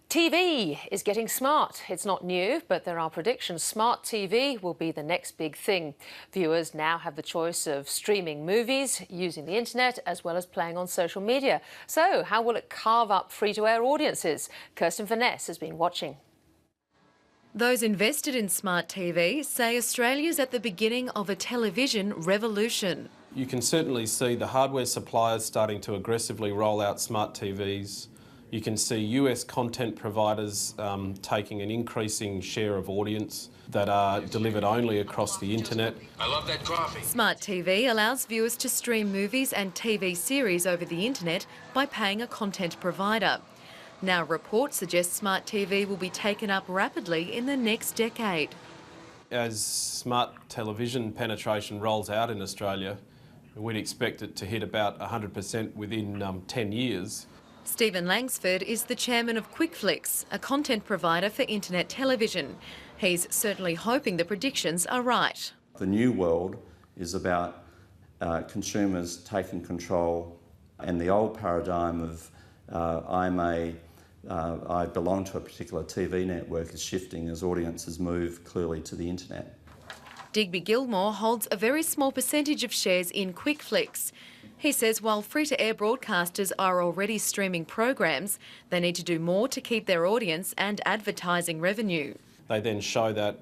TV is getting smart. It's not new, but there are predictions smart TV will be the next big thing. Viewers now have the choice of streaming movies, using the internet, as well as playing on social media. So how will it carve up free-to-air audiences? Kirsten Vaness has been watching. Those invested in smart TV say Australia's at the beginning of a television revolution. You can certainly see the hardware suppliers starting to aggressively roll out smart TVs. You can see US content providers taking an increasing share of audience that are delivered only across the internet. I love that coffee. Smart TV allows viewers to stream movies and TV series over the internet by paying a content provider. Now reports suggest smart TV will be taken up rapidly in the next decade. As smart television penetration rolls out in Australia, we'd expect it to hit about 100% within 10 years. Stephen Langsford is the chairman of QuickFlix, a content provider for internet television. He's certainly hoping the predictions are right. The new world is about consumers taking control, and the old paradigm of I belong to a particular TV network is shifting as audiences move clearly to the internet. Digby Gilmore holds a very small percentage of shares in QuickFlix. He says while free-to-air broadcasters are already streaming programs, they need to do more to keep their audience and advertising revenue. They then show that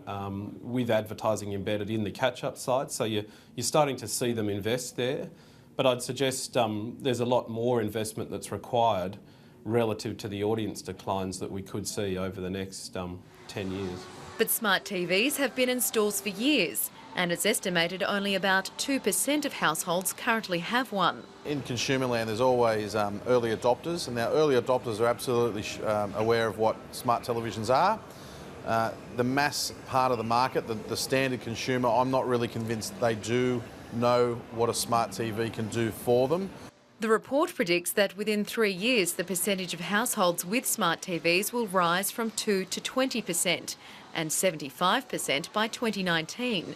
with advertising embedded in the catch-up side, so you're starting to see them invest there. But I'd suggest there's a lot more investment that's required relative to the audience declines that we could see over the next 10 years. But smart TVs have been in stores for years, and it's estimated only about 2% of households currently have one. In consumer land, there's always early adopters, and our early adopters are absolutely aware of what smart televisions are. The mass part of the market, the standard consumer, I'm not really convinced they do know what a smart TV can do for them. The report predicts that within 3 years, the percentage of households with smart TVs will rise from 2 to 20% and 75% by 2019.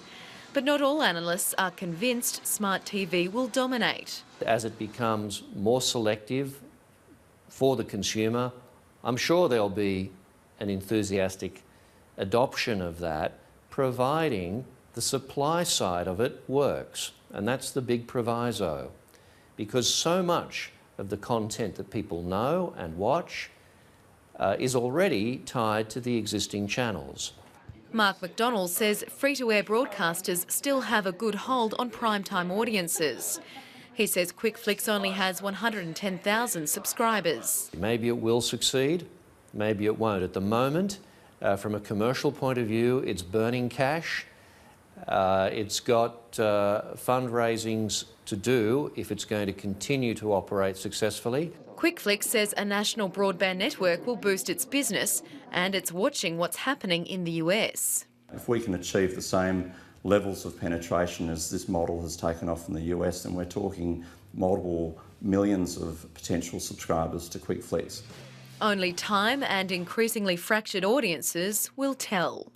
But not all analysts are convinced smart TV will dominate. As it becomes more selective for the consumer, I'm sure there'll be an enthusiastic adoption of that, providing the supply side of it works. And that's the big proviso, because so much of the content that people know and watch is already tied to the existing channels. Mark McDonald says free-to-air broadcasters still have a good hold on primetime audiences. He says QuickFlix only has 110,000 subscribers. Maybe it will succeed, maybe it won't. At the moment, from a commercial point of view, it's burning cash. It's got fundraisings to do if it's going to continue to operate successfully. QuickFlix says a national broadband network will boost its business, and it's watching what's happening in the US. If we can achieve the same levels of penetration as this model has taken off in the US, then we're talking multiple millions of potential subscribers to QuickFlix. Only time and increasingly fractured audiences will tell.